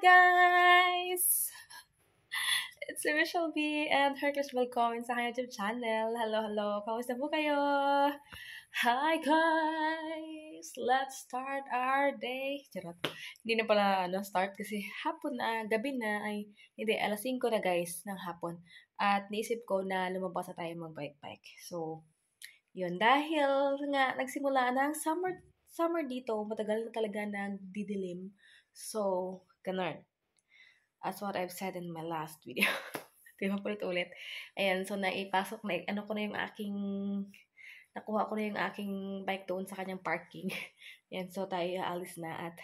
guys! It's Michelle B and heartless welcome sa aking YouTube channel. Hello! Kamusta po kayo? Hi guys! Let's start our day. Charot. Hindi na pala start kasi hapon na, gabi na, hindi, alas 5 na guys ng hapon. At naisip ko na lumabas na tayo mag-bike. So, yun. Dahil nga nagsimula na ang summer dito, matagal na talaga nagdidilim. So, ganun. As what I've said in my last video. Diba ulit. Ayan, so naipasok na, nakuha ko na yung aking bike doon sa kanyang parking. Ayan, so tayo aalis na at,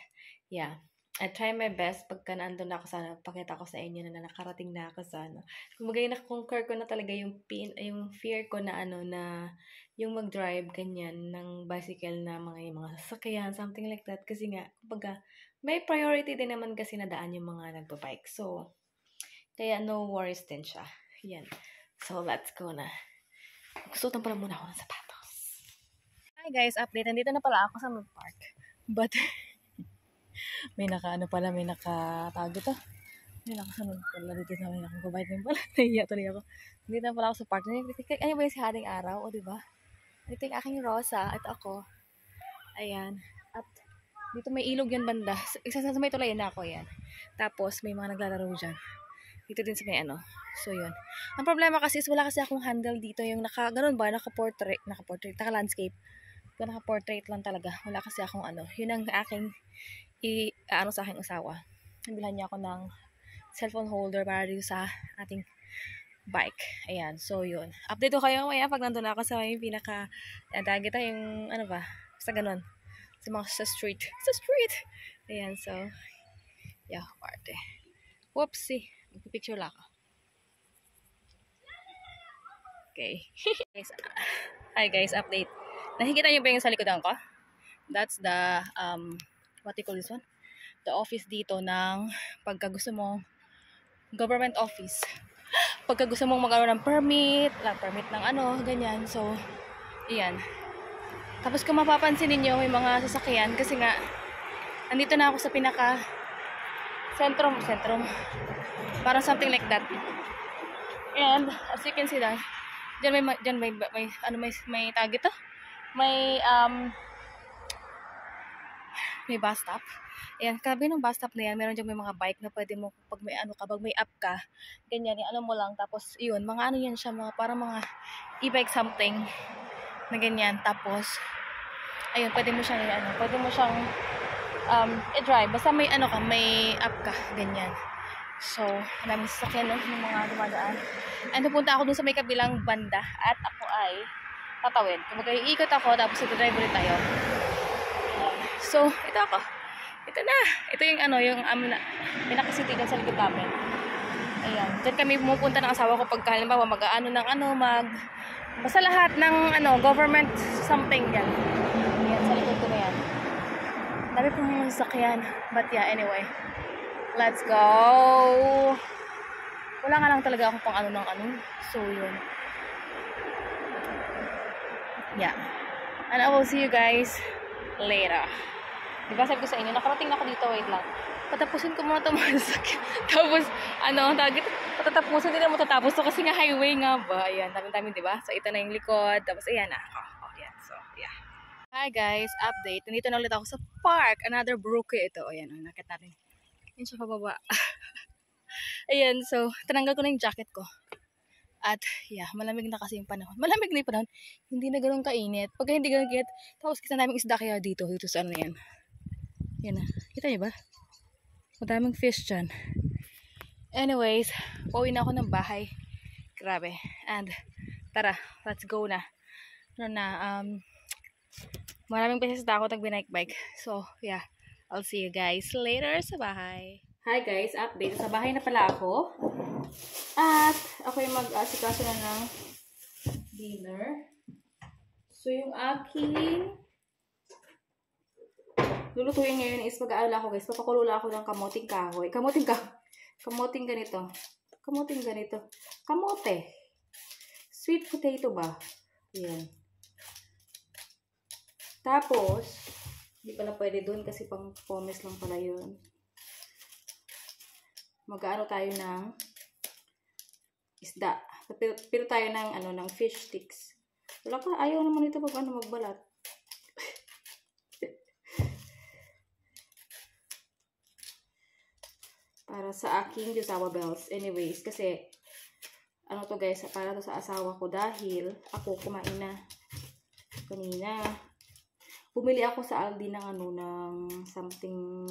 yeah. I try my best pagka naandun na ako sana, pakita ko sa inyo na nakarating na ako sana. Kumbaga na-conquer ko na talaga yung fear ko na na yung mag-drive ganyan ng bicycle na mga sasakyan, something like that. Kasi nga, kumbaga, may priority din naman kasi na daan yung mga nagpa-bike. So, kaya no worries din siya. Yan. So, let's go na. Gustutan pala muna ako ng sapatos. Hi guys, update. Nandito na pala ako sa park. But, may nakatawag dito. May nakasunod pala dito sa may nakagabay din pala. Nahiya tuloy ako. Nandito na pala ako sa park. Ano ba yung si Haring Araw? O, diba? Ito yung aking Rosa. At ako. Ayan. At dito may ilog yan banda. Isa sa may tulayan na ako yan. Tapos may mga naglalaro dyan. Dito din sa may So yun. Ang problema kasi is wala kasi akong handle dito. Yung ganun ba? Naka-portrait, naka-landscape. Naka-portrait lang talaga. Wala kasi akong Yun ang aking sa aking asawa. Nabilhan niya ako ng cellphone holder para dito sa ating bike. Ayan. So yun. Update ko kayo maya pag nandun ako sa may kita yung basta ganun. Sa street. Ayan, so, yeah, parte. Whoopsie. Magpipicture lang ako. Okay. Hi guys, update. Nakikita niyo ba yung sa likodan ko? That's the, what do you call this one? The office dito ng pagka gusto mo, government office. Pagka gusto mong ng permit ng ganyan. So, ayan. Tapos kung mapapansin ninyo, may mga sasakyan kasi nga, nandito na ako sa pinaka sentrum. Parang something like that. And, as you can see that, dyan may tag ito. May bus stop. Ayan, kabi ng bus stop na yan, meron dyan may mga bike na pwede mo, pag may app ka, ganyan, mo lang, tapos, yun, mga yan siya, parang mga e-bike something, na ganyan, tapos ayun, pwede mo siyang i-drive basta may may app ka, ganyan. So, maraming sasakyan yung mga dumadaan. And pupunta ako dun sa may kabilang banda at ako ay tatawid. Kumbaga iikot ako tapos i-drive ulit tayo. So, ito ako. Ito na. Ito yung pinaka-city sa likod namin. Ayan. Diyan kami pumupunta ng asawa ko pagka halimbawa basta lahat ng government something yan. Ayan, sa likod ko na yan. Dami pong mga sasakyan. But yeah, anyway. Let's go! Wala nga lang talaga akong pang So, yun. Yeah. And I will see you guys later. Diba sabi ko sa inyo, nakarating na ako dito. Wait lang. Patapusin ko muna ito mga sasakyan. Tapos, patatapusin din na matatapos to kasi nga highway nga ba. Ayan, dami-dami, diba? So, ito na yung likod. Tapos, ayan na. Ayan. So, yeah. Hi guys, update. Nandito na ulit ako sa park. Another brookie ito. Ayan, nakita natin. Ayan siya pababa. Ayan, so, tinanggal ko na yung jacket ko. At, yeah, malamig na kasi yung panahon. Malamig na yung panahon. Hindi na ganun kainit. Pagka hindi ganun kainit, tapos kita namin isda kaya dito sa yan. Yan na. Kita niyo ba? Madaming fish dyan. Anyways, pauwi na ako ng bahay. Grabe. And, tara, let's go na. Maraming beses na ako nag-bike. So, yeah. I'll see you guys later sa bahay. Hi guys, update. Sa bahay na pala ako. At ako yung mag-asikaso na ng dinner. So, yung aking lulutuin ngayon is mag-aalala ko guys. Papakulula ako ng kamoting kahoy. Kamoting ganito. Kamote. Sweet potato ba? Yan. Tapos, hindi pala pwede dun kasi pang pomes lang pala yun. mag-ano tayo ng isda. Pero tayo ng ng fish sticks. Wala ka, ayaw naman ito pag magbalat. Para sa aking Josawa Bells. Anyways, kasi to guys, para to sa asawa ko dahil ako kumain na kanina. Bumili ako sa Aldi ng ng something,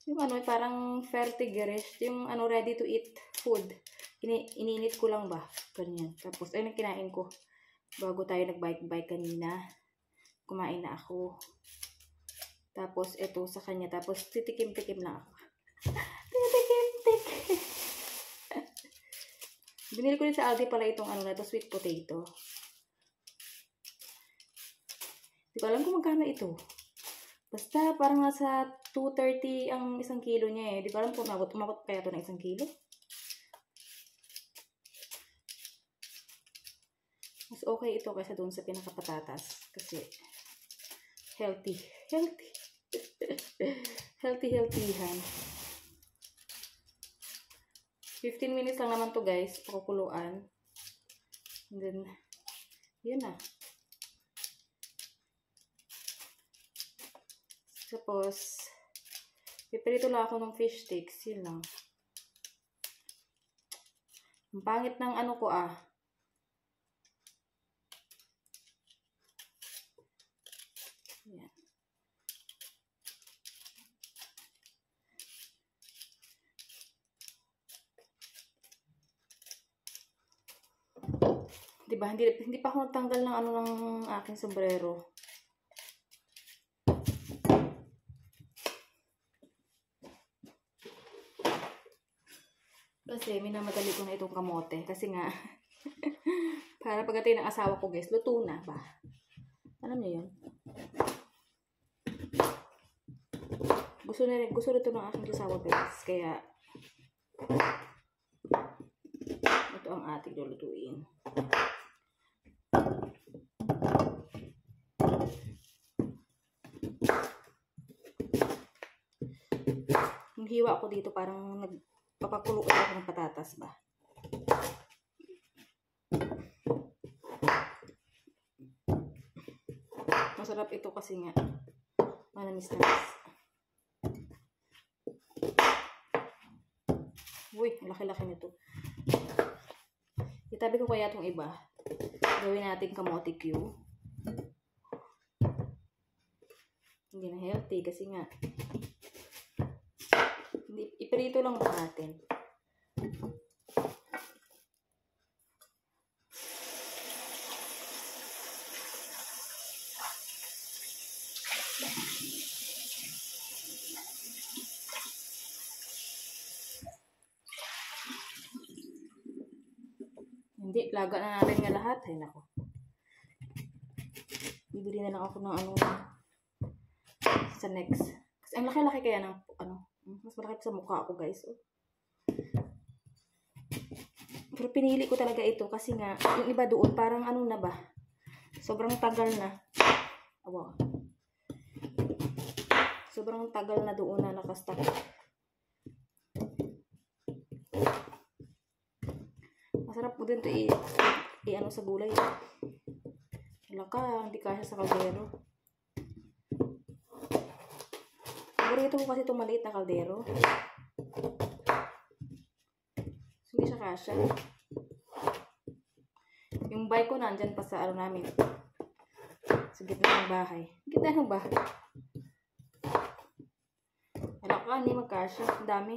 yung parang Fertigerish, yung ready to eat food. Ininit ko lang ba? Ganyan. Tapos, ayun ang kinain ko. Bago tayo nag-bike kanina. Kumain na ako. Tapos, ito sa kanya. Tapos, titikim-tikim lang ako. Titikim-tikim. Binili ko rin sa Aldi pala itong ito, sweet potato. Hindi ko alam kung magkano ito. Basta, parang nasa 230 ang isang kilo niya eh. Hindi ko alam kung umabot kaya ito ng isang kilo. Mas okay ito kaysa doon sa pinakapatatas. Kasi, healthy. Healthy. Healthy-healthyhan. 15 minutes lang naman to guys. Pakukuluan. And then, yun na. Tapos, pipirito lang ako ng fish sticks. Yun lang. Ang pangit ng ko Yan. Diba? Hindi pa ako nagtanggal ng ng aking sombrero. Kasi minamadali ko na itong kamote. Kasi nga, para pagdating ng asawa ko guys, luto na ba? Alam niyo yun? Gusto nito ng aking asawa guys. Kaya, ito ang ating lulutuin. Yung hiwa ko dito parang papakulo ako ng patatas ba. Masarap ito kasi nga manamis-namis. Uy, laki-laki nito. Itabi ko kaya itong iba. Gawin natin kamote Q. Hindi na healthy kasi nga iprito lang ba natin. Hindi, laga na natin nga lahat. Ay, nako. Bibili na lang ako ng sa next. Kasi ang laki-laki kaya ng mas malaki sa mukha ako guys. Oh. Pero pinili ko talaga ito kasi nga yung iba doon parang na ba? Sobrang tagal na. Awa. Sobrang tagal na doon na nakastock. Masarap po din ito sa gulay. Wala ka, hindi kasya sa kaldero. Paborito ko kasi itong maliit na kaldero. So, hindi siya kasya. Yung bike ko nandyan pa sa namin. Sa gitna ng bahay. Gitna ng bahay. Wala ka, hindi magkasya. Ang dami.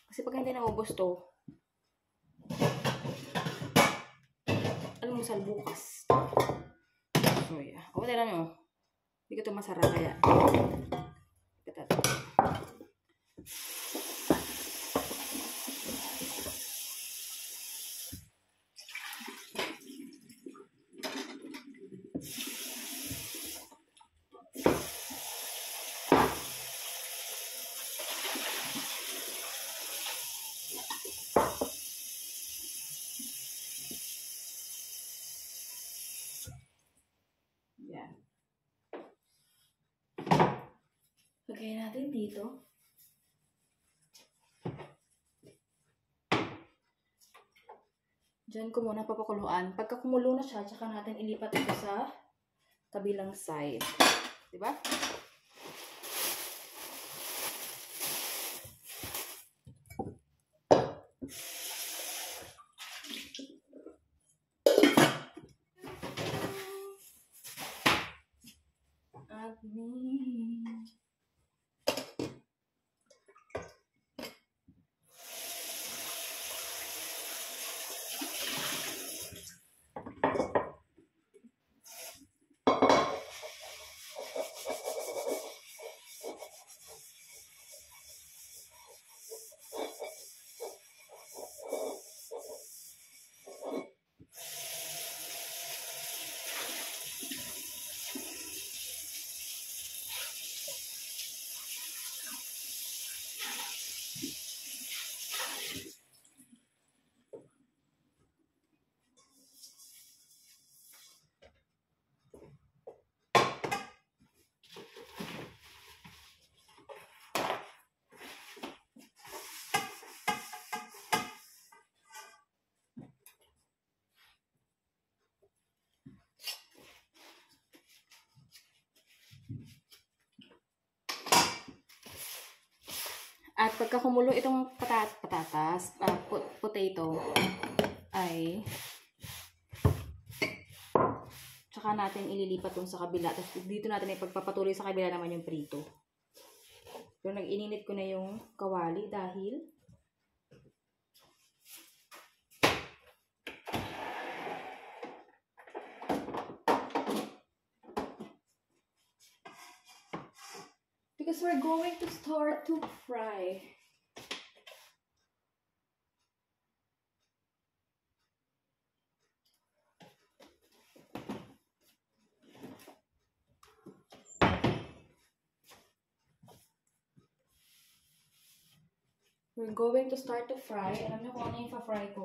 Kasi pag hindi naubos to, masal bukas. So, yeah. O, tira nyo. Hindi ko ito masarap kaya. Lagay natin dito. Diyan ko muna papakuluan. Pagka kumulo na siya, tsaka natin ilipat ito sa kabilang side. Diba? At pagka kumulo itong potato, ay tsaka natin ililipat dun sa kabila. Tapos dito natin ipagpapatuloy sa kabila naman yung prito. Pero nag-ininit ko na yung kawali dahil because we're going to start to fry. We're going to start to fry. Alam niyo kung ano yung pa-fry ko?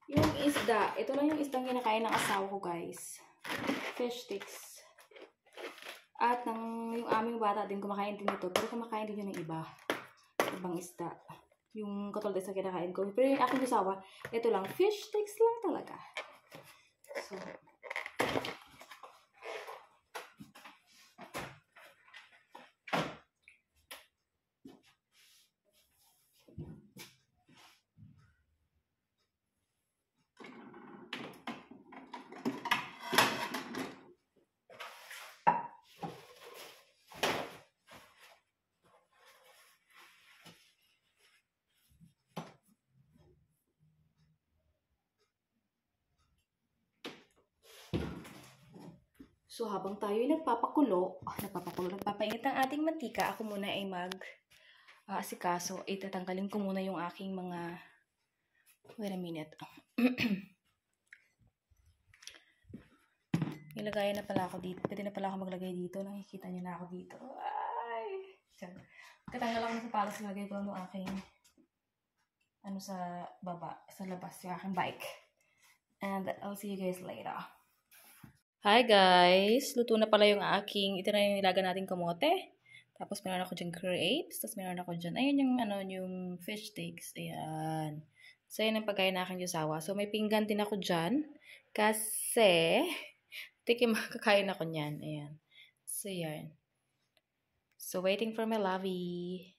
Yung isda. Ito lang yung isdang kinakain ng asawa ko, guys. Fish sticks. At yung aming bata din, kumakain din ito. Pero kumakain din yun ng iba. Ibang isda. Yung katulad sa kinakain ko. Pero yung aking asawa, ito lang. Fish sticks lang talaga. So, So, habang tayo ay nagpapainit ang ating mantika, ako muna ay asikaso. Itatanggalin ko muna yung aking mga, wait a minute. Ilagayan na pala ako dito. Pwede na pala ako maglagay dito. Nakikita niyo na ako dito. Ay! Katanggal ako sa palas, ilagay ko ng aking, sa baba, sa labas, yung aking bike. And I'll see you guys later. Hi guys! Luto na pala yung ito na yung nilaga nating kamote. Tapos meron ako dyan grapes. Tapos meron ako dyan, ayun yung fish sticks. Ayan. So, yun ang pagkain na aking jusawa. So, may pinggan din ako dyan. Kasi, kakain ako nyan. Ayan. So, yan. So, waiting for my lovey.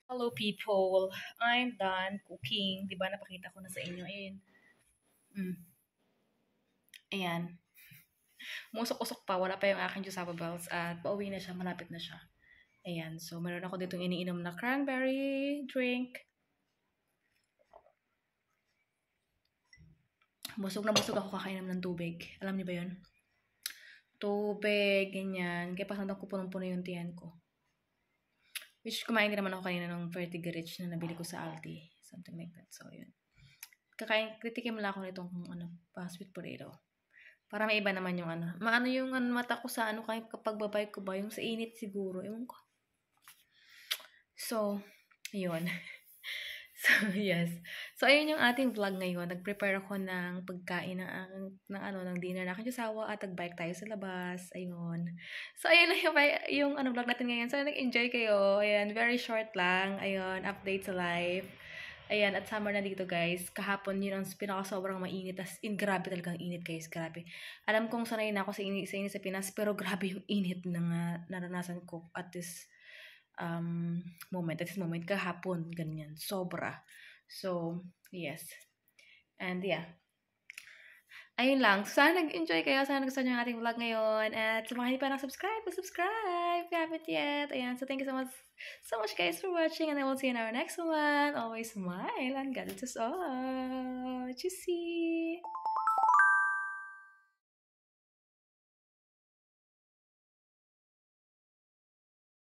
Hello people! I'm done cooking. Diba napakita ko na sa inyo? Ayan. Ayan. Musok-usok pa, wala pa yung aking Jusaba Bells at pauwi na siya, malapit na siya. Ayan, so meron ako dito iniinom na cranberry drink. Busog na busog ako kakainom ng tubig. Alam niyo ba yun? Tubig, ganyan. Kaya pasandang ko punong-puno yung tiyan ko. Which kumain din naman ako kanina ng Vertigarich na nabili ko sa Aldi. Something like that. So, yun. Kritikim lang ako nitong sweet potato. Para may iba naman yung maano yung mata ko sa kahit kapag babay ko ba, yung sa init siguro, ewan ko. So, yun. So, yes. So, ayun yung ating vlog ngayon. Nag-prepare ako ng pagkain ng dinner na aking asawa at nag-bike tayo sa labas. Ayun. So, ayun na yung vlog natin ngayon. So, nag-enjoy kayo. Ayan, very short lang. Ayun, update sa life. Ayan, at summer na dito guys. Kahapon yun ang pinaka-sobrang mainit. As in, grabe talagang init guys. Grabe. Alam kong sanay na ako sa init sa Pinas, pero grabe yung init na naranasan ko at this moment. At this moment, kahapon, ganyan. Sobra. So, yes. And yeah. Ayun lang. Sana nag-enjoy kayo. Sana nagustuhan nyo ang ating vlog ngayon. At sa mga hindi pa subscribe if you haven't yet. Ayan. So, thank you so much guys for watching. And I will see you in our next one. Always smile and God bless us all. Tschüssi!